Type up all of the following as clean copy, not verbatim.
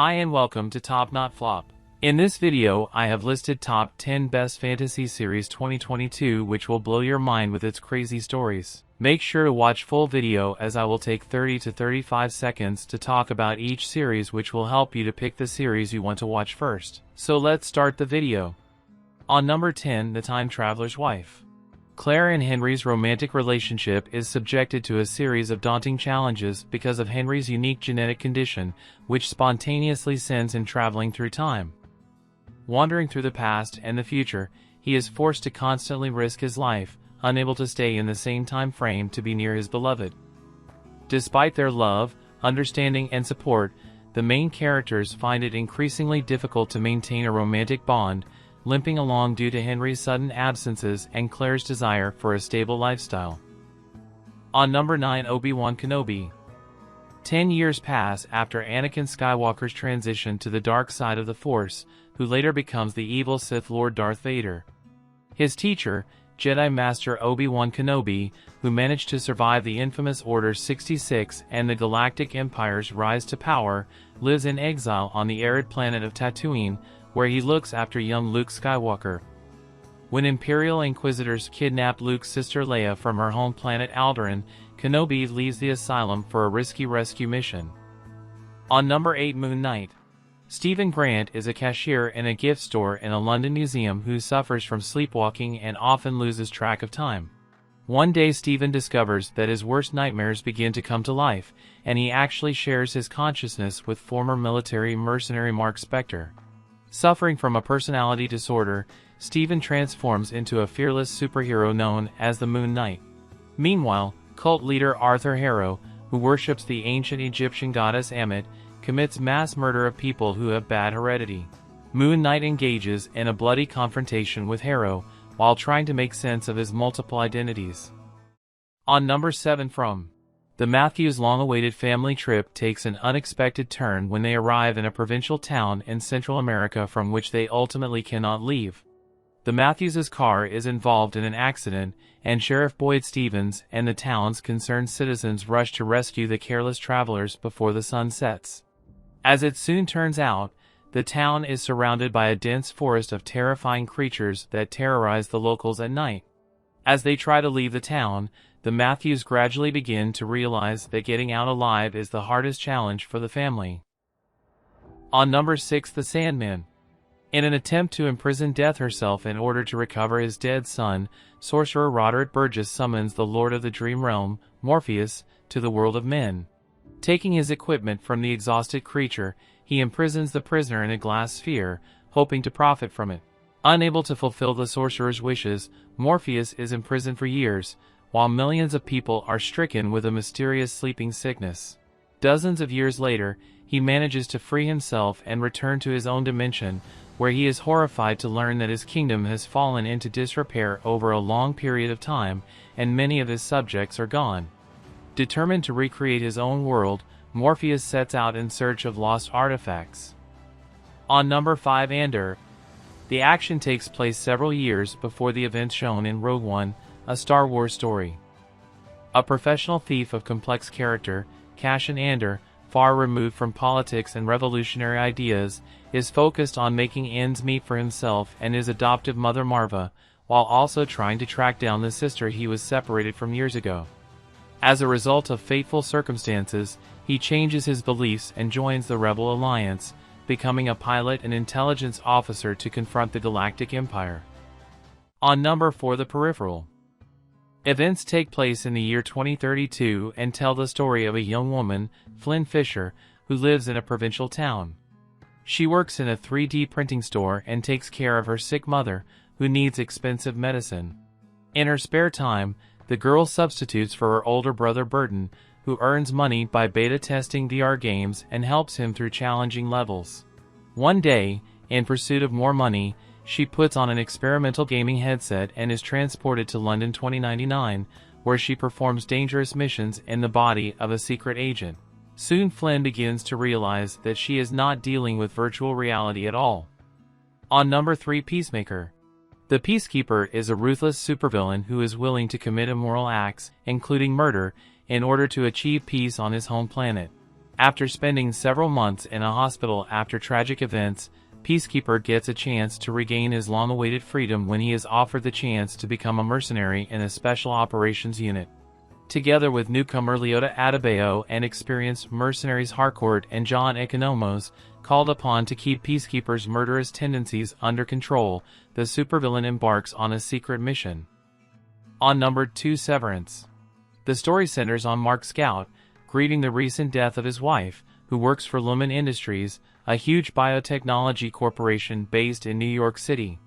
Hi and welcome to TopNotFlop. In this video, I have listed top 10 best fantasy series 2022 which will blow your mind with its crazy stories. Make sure to watch full video as I will take 30 to 35 seconds to talk about each series, which will help you to pick the series you want to watch first. So let's start the video. On number 10, The Time Traveler's Wife. Claire and Henry's romantic relationship is subjected to a series of daunting challenges because of Henry's unique genetic condition, which spontaneously sends him traveling through time. Wandering through the past and the future, he is forced to constantly risk his life, unable to stay in the same time frame to be near his beloved. Despite their love, understanding, and support, the main characters find it increasingly difficult to maintain a romantic bond, limping along due to Henry's sudden absences and Claire's desire for a stable lifestyle. On number 9, Obi-Wan Kenobi. 10 years pass after Anakin Skywalker's transition to the dark side of the Force, who later becomes the evil Sith Lord Darth Vader. His teacher, Jedi Master Obi-Wan Kenobi, who managed to survive the infamous Order 66 and the Galactic Empire's rise to power, lives in exile on the arid planet of Tatooine, where he looks after young Luke Skywalker. When Imperial Inquisitors kidnap Luke's sister Leia from her home planet Alderaan, Kenobi leaves the asylum for a risky rescue mission. On number 8, Moon Knight. Stephen Grant is a cashier in a gift store in a London museum who suffers from sleepwalking and often loses track of time. One day Stephen discovers that his worst nightmares begin to come to life, and he actually shares his consciousness with former military mercenary Mark Spector. Suffering from a personality disorder, Stephen transforms into a fearless superhero known as the Moon Knight. Meanwhile, cult leader Arthur Harrow, who worships the ancient Egyptian goddess Ammit, commits mass murder of people who have bad heredity. Moon Knight engages in a bloody confrontation with Harrow while trying to make sense of his multiple identities. On number 7, From. The Matthews' long-awaited family trip takes an unexpected turn when they arrive in a provincial town in Central America from which they ultimately cannot leave. The Matthews' car is involved in an accident, and Sheriff Boyd Stevens and the town's concerned citizens rush to rescue the careless travelers before the sun sets. As it soon turns out, the town is surrounded by a dense forest of terrifying creatures that terrorize the locals at night. As they try to leave the town, the Matthews gradually begin to realize that getting out alive is the hardest challenge for the family. On number 6, The Sandman. In an attempt to imprison Death herself in order to recover his dead son, sorcerer Roderick Burgess summons the Lord of the Dream Realm, Morpheus, to the world of men. Taking his equipment from the exhausted creature, he imprisons the prisoner in a glass sphere, hoping to profit from it. Unable to fulfill the sorcerer's wishes, Morpheus is imprisoned for years, while millions of people are stricken with a mysterious sleeping sickness. Dozens of years later, he manages to free himself and return to his own dimension, where he is horrified to learn that his kingdom has fallen into disrepair over a long period of time, and many of his subjects are gone. Determined to recreate his own world, Morpheus sets out in search of lost artifacts. On number 5, Andor. The action takes place several years before the events shown in Rogue One, a Star Wars story. A professional thief of complex character, Cassian Andor, far removed from politics and revolutionary ideas, is focused on making ends meet for himself and his adoptive mother Marva, while also trying to track down the sister he was separated from years ago. As a result of fateful circumstances, he changes his beliefs and joins the Rebel Alliance, becoming a pilot and intelligence officer to confront the Galactic Empire. On number 4, The Peripheral. Events take place in the year 2032 and tell the story of a young woman, Flynn Fisher, who lives in a provincial town. She works in a 3D printing store and takes care of her sick mother, who needs expensive medicine. In her spare time, the girl substitutes for her older brother Burton, who earns money by beta testing VR games and helps him through challenging levels. One day, in pursuit of more money, she puts on an experimental gaming headset and is transported to London 2099, where she performs dangerous missions in the body of a secret agent. Soon Flynn begins to realize that she is not dealing with virtual reality at all. On number 3, Peacemaker. The Peacekeeper is a ruthless supervillain who is willing to commit immoral acts, including murder, in order to achieve peace on his home planet. After spending several months in a hospital after tragic events, Peacekeeper gets a chance to regain his long-awaited freedom when he is offered the chance to become a mercenary in a special operations unit. Together with newcomer Leota Adebayo and experienced mercenaries Harcourt and John Economos, called upon to keep Peacekeeper's murderous tendencies under control, the supervillain embarks on a secret mission. On number 2, Severance. The story centers on Mark Scout, grieving the recent death of his wife, who works for Lumen Industries, a huge biotechnology corporation based in New York City.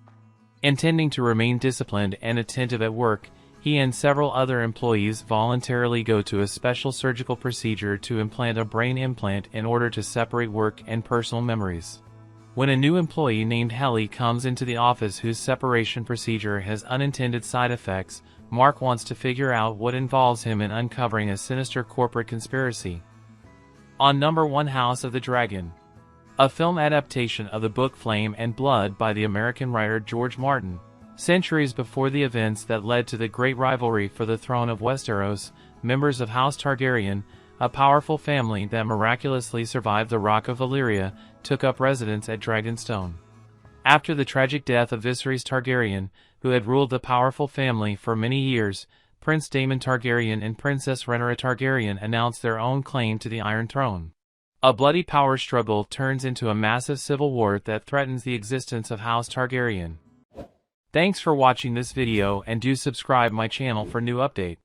Intending to remain disciplined and attentive at work, he and several other employees voluntarily go to a special surgical procedure to implant a brain implant in order to separate work and personal memories. When a new employee named Helly comes into the office whose separation procedure has unintended side effects, Mark wants to figure out what involves him in uncovering a sinister corporate conspiracy. On number 1, House of the Dragon. A film adaptation of the book Flame and Blood by the American writer George Martin. Centuries before the events that led to the great rivalry for the throne of Westeros, members of House Targaryen, a powerful family that miraculously survived the Rock of Valyria, took up residence at Dragonstone. After the tragic death of Viserys Targaryen, who had ruled the powerful family for many years, Prince Daemon Targaryen and Princess Rhaenyra Targaryen announced their own claim to the Iron Throne. A bloody power struggle turns into a massive civil war that threatens the existence of House Targaryen. Thanks for watching this video and do subscribe my channel for new update.